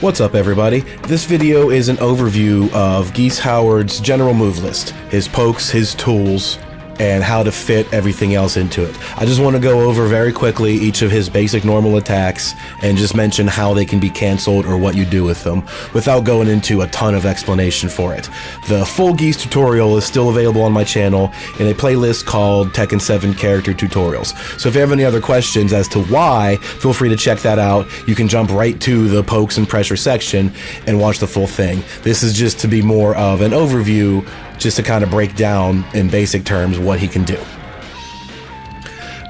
What's up everybody? This video is an overview of Geese Howard's general move list, his pokes, his tools, and how to fit everything else into it. I just want to go over very quickly each of his basic normal attacks and just mention how they can be canceled or what you do with them without going into a ton of explanation for it. The full Geese tutorial is still available on my channel in a playlist called Tekken 7 Character Tutorials. So if you have any other questions as to why, feel free to check that out. You can jump right to the pokes and pressure section and watch the full thing. This is just to be more of an overview, just to kind of break down in basic terms what he can do.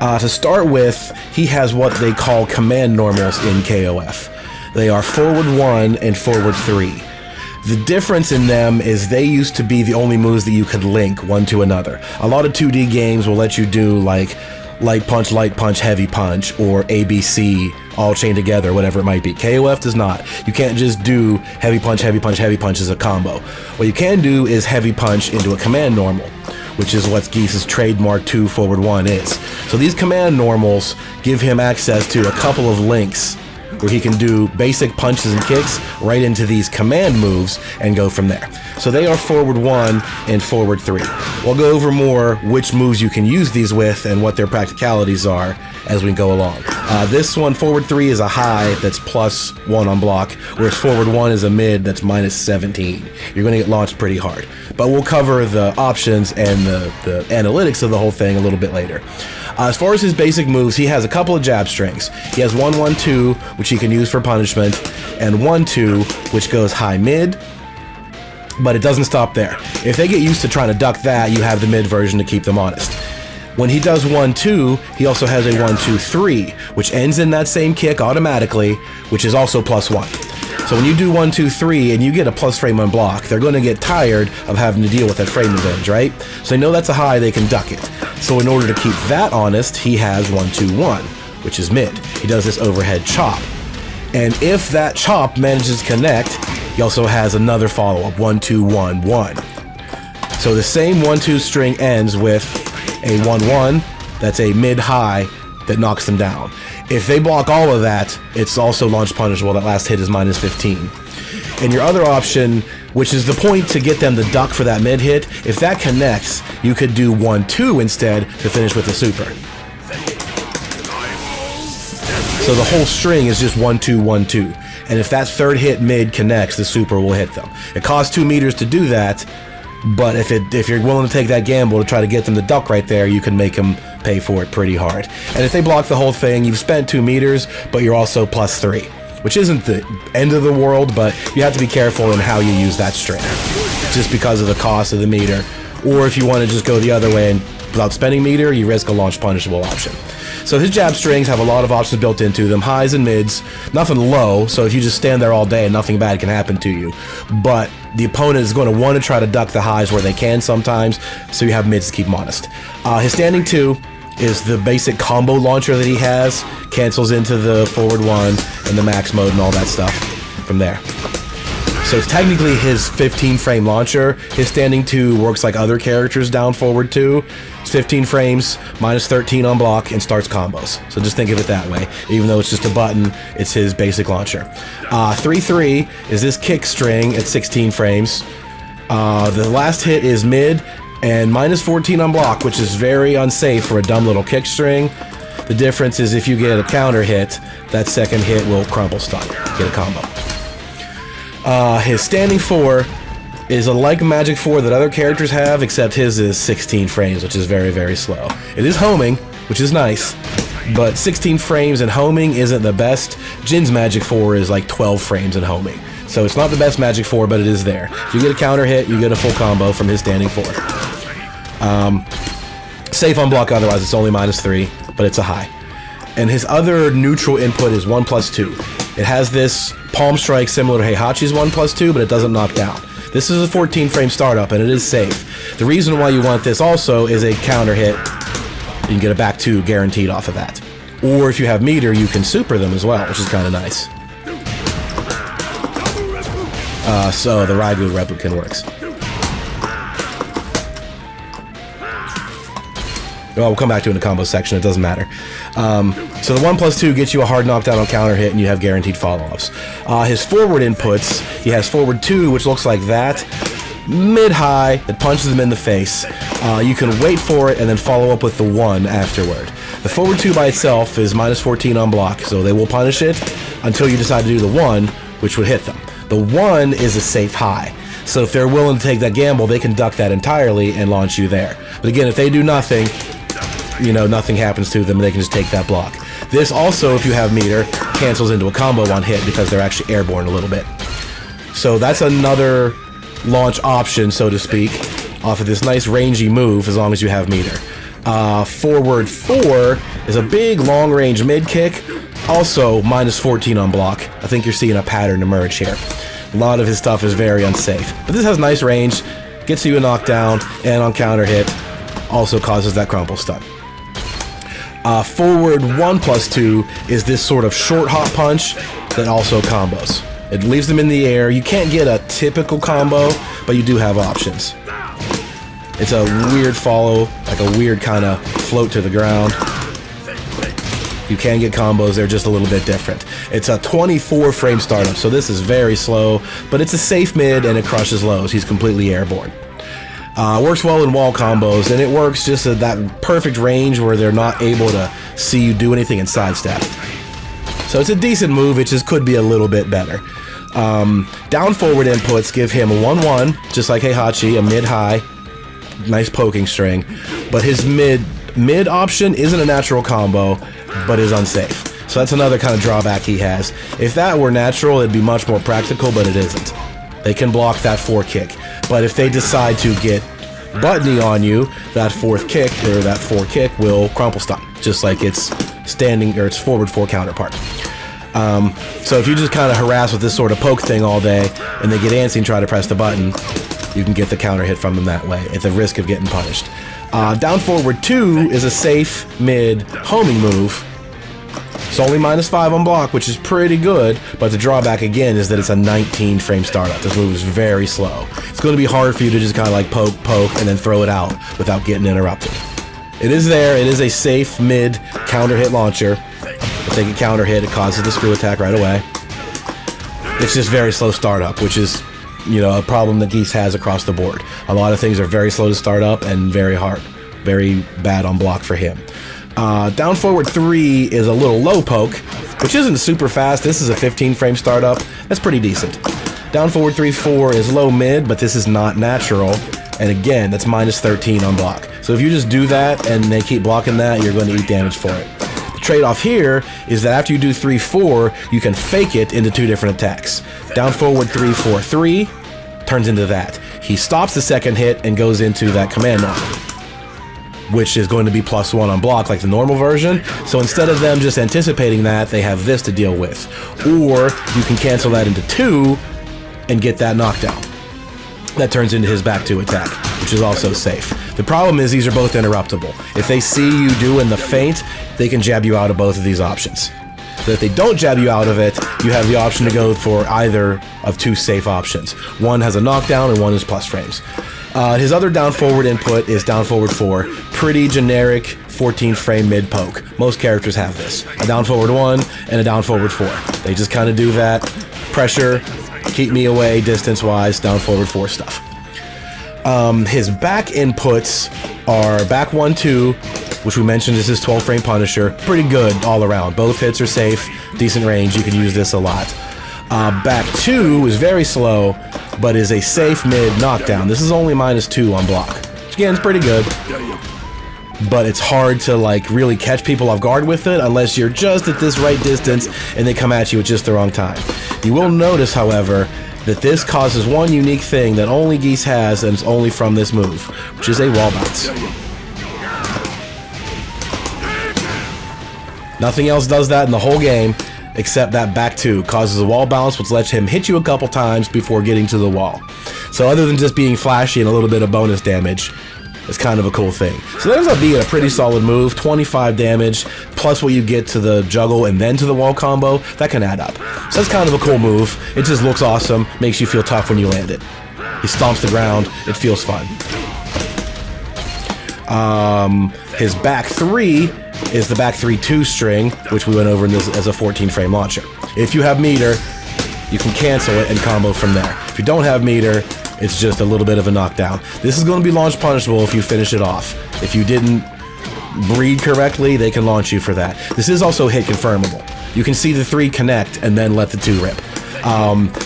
To start with, he has what they call command normals in KOF. They are forward 1 and forward 3. The difference in them is they used to be the only moves that you could link one to another. A lot of 2D games will let you do like light punch, heavy punch, or ABC all chained together, whatever it might be. KOF does not. You can't just do heavy punch as a combo. What you can do is heavy punch into a command normal, which is what Geese's trademark 2 forward 1 is. So these command normals give him access to a couple of links where he can do basic punches and kicks right into these command moves and go from there. So they are forward 1 and forward 3. We'll go over more which moves you can use these with and what their practicalities are as we go along. This one, forward 3, is a high that's +1 on block, whereas forward 1 is a mid that's -17. You're going to get launched pretty hard. But we'll cover the options and the analytics of the whole thing a little bit later. As far as his basic moves, he has a couple of jab strings. He has 1-1-2, which he can use for punishment, and 1-2, which goes high-mid, but it doesn't stop there. If they get used to trying to duck that, you have the mid version to keep them honest. When he does 1-2, he also has a 1-2-3, which ends in that same kick automatically, which is also +1. So when you do 1-2-3 and you get a plus frame on block, they're going to get tired of having to deal with that frame advantage, right? So they know that's a high, they can duck it. So in order to keep that honest, he has 1-2-1, which is mid. He does this overhead chop. And if that chop manages to connect, he also has another follow-up, 1-2-1-1. So the same 1-2 string ends with a 1-1, that's a mid-high that knocks them down. If they block all of that, it's also launch punishable. That last hit is -15. And your other option, which is the point to get them to duck for that mid hit, if that connects, you could do 1-2 instead to finish with the super. So the whole string is just 1-2-1-2. And if that third hit mid connects, the super will hit them. It costs 2 meters to do that, but if you're willing to take that gamble to try to get them to duck right there, you can make them pay for it pretty hard. And if they block the whole thing, you've spent 2 meters, but you're also +3, which isn't the end of the world, but you have to be careful in how you use that string, just because of the cost of the meter. Or if you want to just go the other way and without spending meter, you risk a launch punishable option. So his jab strings have a lot of options built into them, highs and mids, nothing low, so if you just stand there all day, nothing bad can happen to you. But the opponent is going to want to try to duck the highs where they can sometimes, so you have mids to keep them honest. His standing 2 is the basic combo launcher that he has, cancels into the forward 1 and the max mode and all that stuff from there. So it's technically his 15 frame launcher. His standing 2 works like other characters down forward 2. It's 15 frames, -13 on block, and starts combos. So just think of it that way. Even though it's just a button, it's his basic launcher. 3-3 is this kick string at 16 frames. The last hit is mid and -14 on block, which is very unsafe for a dumb little kick string. The difference is if you get a counter hit, that second hit will crumple stun, get a combo. His standing 4 is a like Magic 4 that other characters have, except his is 16 frames, which is very, very slow. It is homing, which is nice, but 16 frames and homing isn't the best. Jin's Magic 4 is like 12 frames and homing. So it's not the best Magic 4, but it is there. If you get a counter hit, you get a full combo from his standing 4. Safe on block otherwise, it's only -3, but it's a high. And his other neutral input is 1+2. It has this palm strike similar to Heihachi's 1+2, but it doesn't knock down. This is a 14 frame startup, and it is safe. The reason why you want this also is a counter hit. You can get a back 2 guaranteed off of that. Or if you have meter, you can super them as well, which is kind of nice. So the Raigu Replican works. Well, we'll come back to it in the combo section. It doesn't matter. So the 1+2 gets you a hard knockdown on counter hit, and you have guaranteed follow-ups. His forward inputs, he has forward 2, which looks like that. Mid-high, that punches him in the face. You can wait for it and then follow up with the 1 afterward. The forward 2 by itself is -14 on block, so they will punish it until you decide to do the 1, which would hit them. The 1 is a safe high. So if they're willing to take that gamble, they can duck that entirely and launch you there. But again, if they do nothing, you know, nothing happens to them, they can just take that block. This also, if you have meter, cancels into a combo on hit because they're actually airborne a little bit. So that's another launch option, so to speak, off of this nice rangy move as long as you have meter. Forward 4 is a big long-range mid-kick, also -14 on block. I think you're seeing a pattern emerge here. A lot of his stuff is very unsafe. But this has nice range, gets you a knockdown, and on counter hit, also causes that crumple stun. Forward 1+2 is this sort of short hop punch that also combos. It leaves them in the air. You can't get a typical combo, but you do have options. It's a weird follow, like a weird kind of float to the ground. You can get combos, they're just a little bit different. It's a 24 frame startup, so this is very slow, but it's a safe mid and it crushes lows. He's completely airborne. Works well in wall combos, and it works just at that perfect range where they're not able to see you do anything and sidestep. So it's a decent move, it just could be a little bit better. Down forward inputs give him a 1-1, just like Heihachi, a mid-high, nice poking string. But his mid option isn't a natural combo, but is unsafe. So that's another kind of drawback he has. If that were natural, it'd be much more practical, but it isn't. They can block that 4 kick. But if they decide to get buttony on you, that 4th kick, or that 4 kick, will crumple stun, just like its standing, or its forward 4 counterpart. So if you just kind of harass with this sort of poke thing all day, and they get antsy and try to press the button, you can get the counter hit from them that way, at the risk of getting punished. Down forward 2 is a safe mid homing move. It's only -5 on block, which is pretty good, but the drawback again is that it's a 19 frame startup. This move is very slow. It's going to be hard for you to just kind of like poke, and then throw it out without getting interrupted. It is there, it is a safe mid counter hit launcher. If they get counter hit, it causes the screw attack right away. It's just very slow startup, which is, you know, a problem that Geese has across the board. A lot of things are very slow to start up and very hard, very bad on block for him. Down forward 3 is a little low poke, which isn't super fast. This is a 15 frame startup. That's pretty decent. Down forward 3-4 is low mid, but this is not natural. And again, that's -13 on block. So if you just do that and they keep blocking that, you're going to eat damage for it. The trade-off here is that after you do 3-4, you can fake it into 2 different attacks. Down forward 3-4-3 turns into that. He stops the second hit and goes into that command arm, which is going to be +1 on block like the normal version. So instead of them just anticipating that, they have this to deal with. Or you can cancel that into 2 and get that knockdown. That turns into his back 2 attack, which is also safe. The problem is these are both interruptible. If they see you doing the feint, they can jab you out of both of these options. So if they don't jab you out of it, you have the option to go for either of 2 safe options. One has a knockdown and one is plus frames. His other down forward input is down forward 4. Pretty generic 14 frame mid poke. Most characters have this. A down forward 1 and a down forward 4. They just kind of do that. Pressure, keep me away distance wise, down forward 4 stuff. His back inputs are back 1-2, which we mentioned is his 12 frame Punisher. Pretty good all around. Both hits are safe, decent range. You can use this a lot. Back 2 is very slow, but is a safe mid knockdown. This is only -2 on block, which again is pretty good, but it's hard to like really catch people off guard with it unless you're just at this right distance and they come at you at just the wrong time. You will notice, however, that this causes one unique thing that only Geese has, and it's only from this move, which is a wall bounce. Nothing else does that in the whole game, except that back 2 causes a wall bounce, which lets him hit you a couple times before getting to the wall. So other than just being flashy and a little bit of bonus damage, it's kind of a cool thing. So that ends up being a pretty solid move. 25 damage, plus what you get to the juggle and then to the wall combo, that can add up. So that's kind of a cool move. It just looks awesome, makes you feel tough when you land it. He stomps the ground, it feels fun. His back 3 is the back 3 2-string, which we went over in this as a 14-frame launcher. If you have meter, you can cancel it and combo from there. If you don't have meter, it's just a little bit of a knockdown. This is going to be launch punishable if you finish it off. If you didn't read correctly, they can launch you for that. This is also hit confirmable. You can see the 3 connect and then let the 2 rip.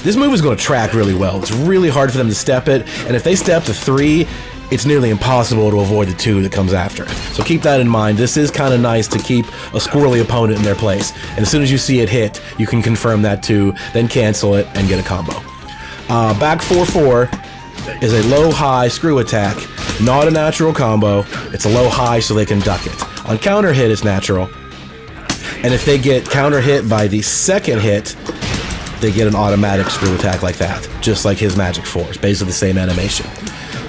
This move is going to track really well. It's really hard for them to step it, and if they step to 3, it's nearly impossible to avoid the 2 that comes after it. So keep that in mind. This is kind of nice to keep a squirrely opponent in their place. And as soon as you see it hit, you can confirm that 2, then cancel it and get a combo. Back 4-4 is a low-high screw attack. Not a natural combo. It's a low-high so they can duck it. On counter hit, it's natural. And if they get counter hit by the second hit, they get an automatic screw attack like that, just like his Magic 4. It's basically the same animation.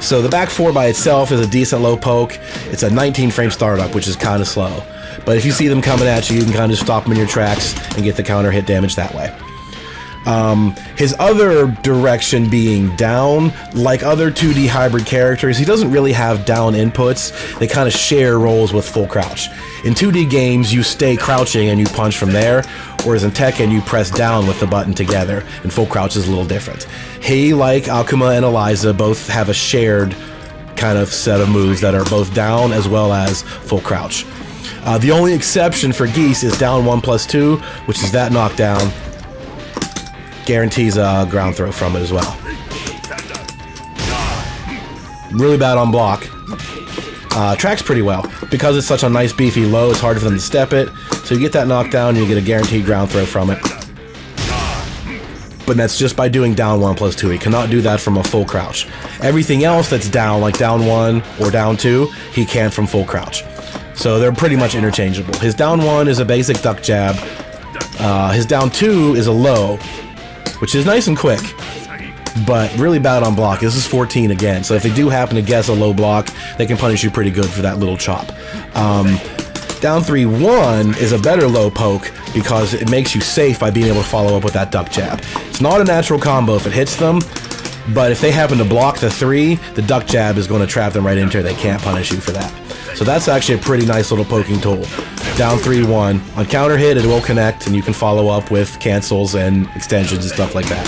So the back 4 by itself is a decent low poke. It's a 19-frame startup, which is kind of slow. But if you see them coming at you, you can kind of stop them in your tracks and get the counter hit damage that way. His other direction being down, like other 2D hybrid characters, he doesn't really have down inputs. They kind of share roles with full crouch. In 2D games, you stay crouching and you punch from there, whereas in Tekken, you press down with the button together, and full crouch is a little different. He, like Akuma and Eliza, both have a shared kind of set of moves that are both down as well as full crouch. The only exception for Geese is down 1+2, which is that knockdown. Guarantees a ground throw from it as well. Really bad on block. Tracks pretty well. Because it's such a nice beefy low, it's hard for them to step it. So you get that knockdown and you get a guaranteed ground throw from it. But that's just by doing down 1+2. He cannot do that from a full crouch. Everything else that's down, like down 1 or down 2, he can from full crouch. So they're pretty much interchangeable. His down 1 is a basic duck jab. His down 2 is a low, which is nice and quick, but really bad on block. This is 14 again, so if they do happen to guess a low block, they can punish you pretty good for that little chop. Down 3-1 is a better low poke because it makes you safe by being able to follow up with that duck jab. It's not a natural combo if it hits them, but if they happen to block the 3, the duck jab is going to trap them right into it. They can't punish you for that. So that's actually a pretty nice little poking tool. Down 3-1. On counter hit, it will connect, and you can follow up with cancels and extensions and stuff like that.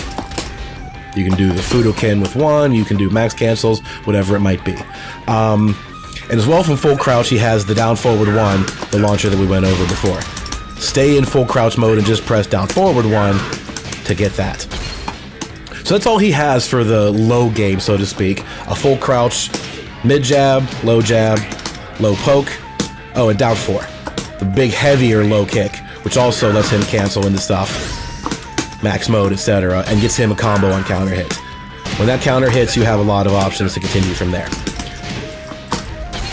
You can do the Fudoken with 1, you can do max cancels, whatever it might be. And as well from full crouch, he has the down forward 1, the launcher that we went over before. Stay in full crouch mode and just press down forward 1 to get that. So that's all he has for the low game, so to speak. A full crouch, mid jab, low poke, oh, and down 4. The big heavier low kick, which also lets him cancel into stuff, max mode, etc., and gets him a combo on counter hit. When that counter hits, you have a lot of options to continue from there.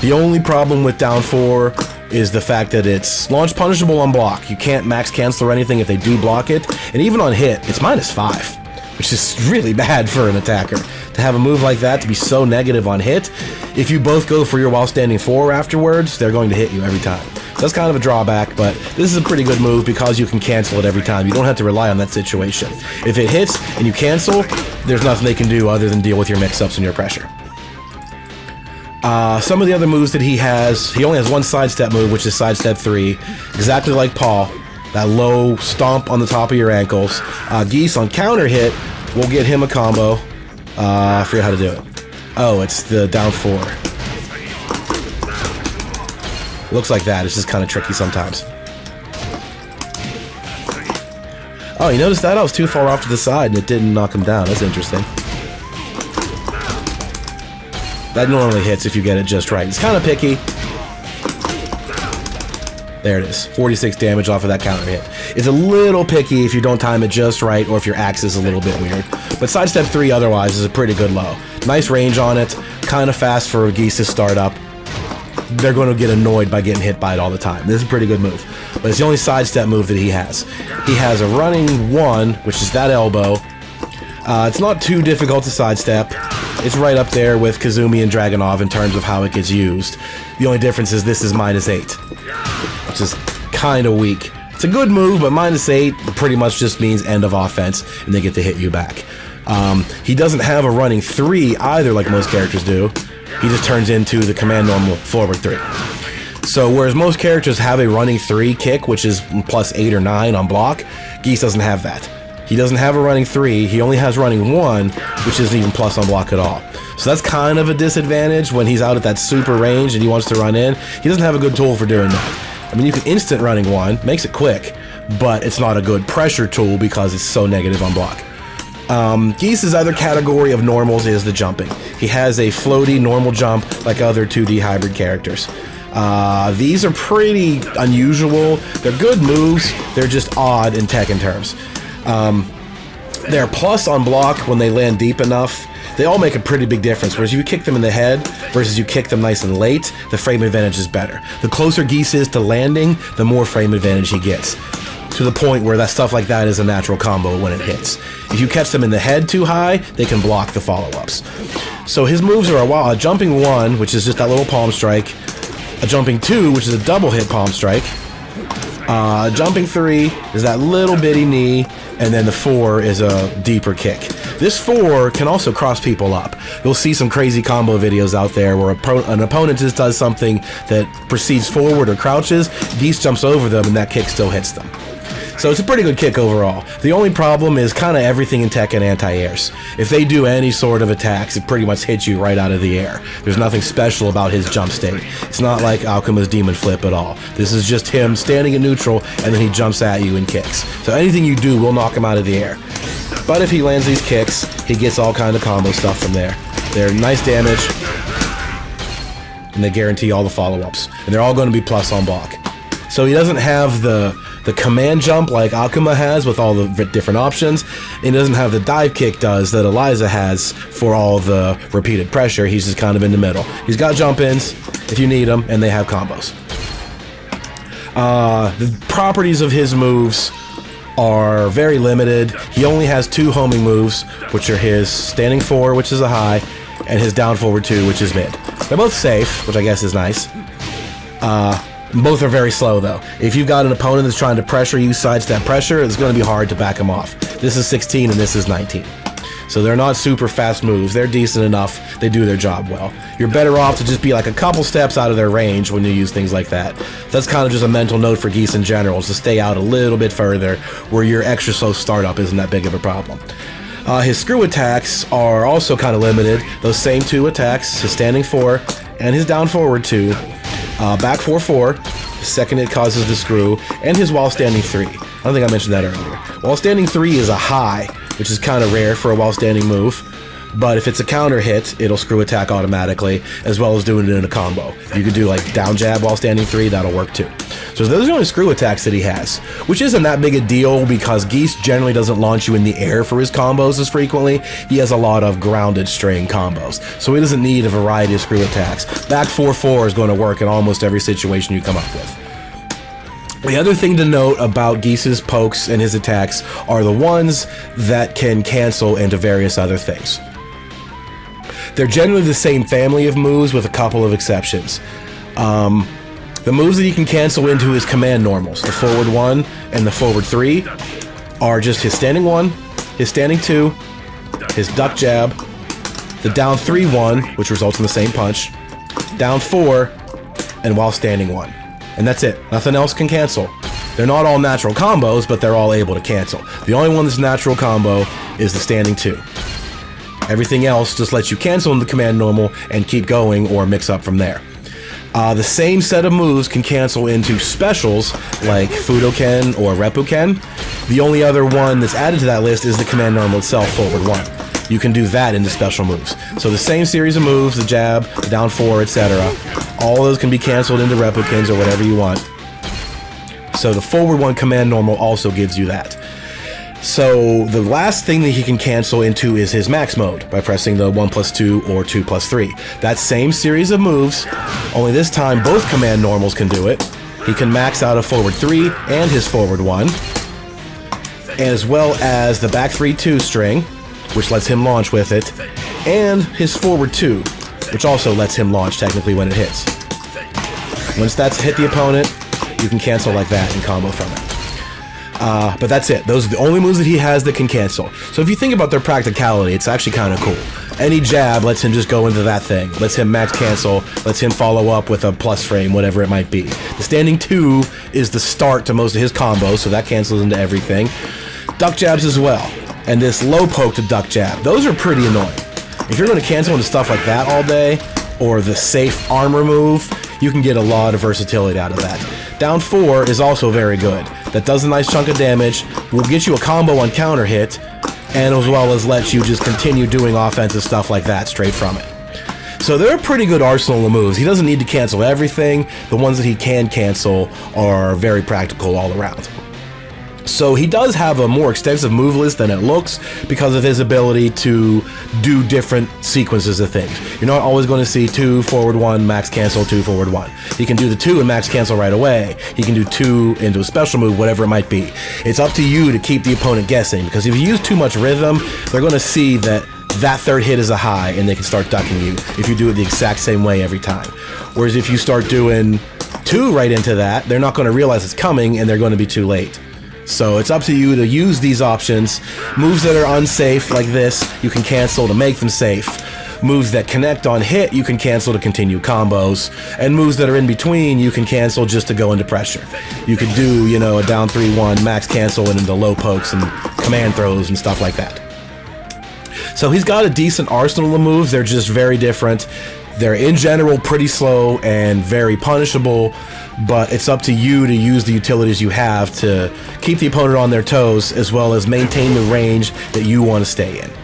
The only problem with down 4 is the fact that it's launch punishable on block. You can't max cancel or anything if they do block it, and even on hit, it's -5, which is really bad for an attacker. To have a move like that to be so negative on hit, if you both go for your while standing 4 afterwards, they're going to hit you every time. So that's kind of a drawback, but this is a pretty good move because you can cancel it every time. You don't have to rely on that situation. If it hits and you cancel, there's nothing they can do other than deal with your mix-ups and your pressure. Some of the other moves that he only has one sidestep move, which is sidestep 3, exactly like Paul, that low stomp on the top of your ankles. Geese on counter hit will get him a combo. I forget how to do it. Oh, it's the down 4. Looks like that. It's just kind of tricky sometimes. Oh, you noticed that? I was too far off to the side and it didn't knock him down. That's interesting. That normally hits if you get it just right. It's kind of picky. There it is. 46 damage off of that counter hit. It's a little picky if you don't time it just right or if your axe is a little bit weird. But sidestep 3 otherwise is a pretty good low. Nice range on it. Kind of fast for Geese to start up. They're going to get annoyed by getting hit by it all the time. This is a pretty good move. But it's the only sidestep move that he has. He has a running 1, which is that elbow. It's not too difficult to sidestep. It's right up there with Kazumi and Dragunov in terms of how it gets used. The only difference is this is -8, which is kind of weak. It's a good move, but -8 pretty much just means end of offense, and they get to hit you back. He doesn't have a running 3 either like most characters do. he just turns into the command normal forward 3. So whereas most characters have a running 3 kick, which is plus 8 or 9 on block, Geese doesn't have that. He doesn't have a running 3, he only has running 1, which isn't even plus on block at all. So that's kind of a disadvantage when he's out at that super range and he wants to run in. He doesn't have a good tool for doing that. I mean, you can instant running 1, makes it quick, but it's not a good pressure tool because it's so negative on block. Geese's other category of normals is the jumping. He has a floaty normal jump like other 2D hybrid characters. These are pretty unusual. They're good moves, they're just odd in Tekken terms. They're plus on block when they land deep enough. They all make a pretty big difference, whereas if you kick them in the head versus you kick them nice and late, the frame advantage is better. The closer Geese is to landing, the more frame advantage he gets, to the point where that stuff like that is a natural combo when it hits. If you catch them in the head too high, they can block the follow-ups. So his moves are a jumping 1, which is just that little palm strike, a jumping 2, which is a double hit palm strike, jumping 3 is that little bitty knee, and then the 4 is a deeper kick. This 4 can also cross people up. You'll see some crazy combo videos out there where an opponent just does something that proceeds forward or crouches, Geese jumps over them, and that kick still hits them. So it's a pretty good kick overall. The only problem is kind of everything in Tekken anti-airs. If they do any sort of attacks, it pretty much hits you right out of the air. There's nothing special about his jump state. It's not like Alchema's Demon Flip at all. This is just him standing in neutral, and then he jumps at you and kicks. So anything you do will knock him out of the air. But if he lands these kicks, he gets all kind of combo stuff from there. They're nice damage, and they guarantee all the follow-ups. And they're all going to be plus on block. So he doesn't have the command jump like Akuma has with all the different options. He doesn't have the dive kick does that Eliza has for all the repeated pressure. He's just kind of in the middle. He's got jump-ins if you need them, and they have combos. The properties of his moves are very limited. He only has 2 homing moves, which are his standing 4, which is a high, and his down forward 2, which is mid. They're both safe, which I guess is nice. Both are very slow, though. If you've got an opponent that's trying to pressure you, sidestep pressure, it's going to be hard to back them off. This is 16 and this is 19. So they're not super fast moves. They're decent enough. They do their job well. You're better off to just be like a couple steps out of their range when you use things like that. That's kind of just a mental note for Geese in general, is to stay out a little bit further where your extra slow startup isn't that big of a problem. His screw attacks are also kind of limited. Those same 2 attacks, his standing 4 and his down forward 2. Back 4-4, the second it causes the screw, and his while standing 3. I don't think I mentioned that earlier. While standing 3 is a high, which is kind of rare for a while standing move, but if it's a counter hit, it'll screw attack automatically, as well as doing it in a combo. You could do like down jab while standing 3, that'll work too. So those are the only screw attacks that he has, which isn't that big a deal because Geese generally doesn't launch you in the air for his combos as frequently. He has a lot of grounded string combos, so he doesn't need a variety of screw attacks. Back 4-4 is going to work in almost every situation you come up with. The other thing to note about Geese's pokes and his attacks are the ones that can cancel into various other things. They're generally the same family of moves with a couple of exceptions. The moves that he can cancel into his command normals, the forward 1 and the forward 3, are just his standing 1, his standing 2, his duck jab, the down 3-1, which results in the same punch, down 4, and while standing 1. And that's it. Nothing else can cancel. They're not all natural combos, but they're all able to cancel. The only one that's natural combo is the standing 2. Everything else just lets you cancel in the command normal and keep going or mix up from there. The same set of moves can cancel into specials like Fudoken or Reppuken. The only other one that's added to that list is the command normal itself, forward 1. You can do that into special moves. So the same series of moves, the jab, the down 4, etc. All those can be canceled into Reppukens or whatever you want. So the forward 1 command normal also gives you that. So the last thing that he can cancel into is his max mode by pressing the 1+2 or 2+3. That same series of moves, only this time both command normals can do it. He can max out a forward 3 and his forward 1, as well as the back 3-2 string, which lets him launch with it, and his forward 2, which also lets him launch technically when it hits. Once that's hit the opponent, you can cancel like that and combo from it. But that's it. Those are the only moves that he has that can cancel. So if you think about their practicality, it's actually kind of cool. Any jab lets him just go into that thing. Lets him max cancel. Lets him follow up with a plus frame, whatever it might be. The standing 2 is the start to most of his combos, so that cancels into everything. Duck jabs as well. And this low poke to duck jab. Those are pretty annoying. If you're going to cancel into stuff like that all day, or the safe armor move, you can get a lot of versatility out of that. Down 4 is also very good. That does a nice chunk of damage, will get you a combo on counter hit, and as well as let you just continue doing offensive stuff like that straight from it. So they're a pretty good arsenal of moves. He doesn't need to cancel everything. The ones that he can cancel are very practical all around. So he does have a more extensive move list than it looks because of his ability to do different sequences of things. You're not always going to see 2 forward 1 max cancel, 2 forward 1. He can do the 2 and max cancel right away. He can do 2 into a special move, whatever it might be. It's up to you to keep the opponent guessing, because if you use too much rhythm, they're going to see that that third hit is a high and they can start ducking you if you do it the exact same way every time. Whereas if you start doing 2 right into that, they're not going to realize it's coming and they're going to be too late. So it's up to you to use these options. Moves that are unsafe like this, you can cancel to make them safe. Moves that connect on hit, you can cancel to continue combos. And moves that are in between, you can cancel just to go into pressure. You could do, you know, a down 3-1, max cancel and into low pokes and command throws and stuff like that. So he's got a decent arsenal of moves. They're just very different. They're in general pretty slow and very punishable, but it's up to you to use the utilities you have to keep the opponent on their toes as well as maintain the range that you want to stay in.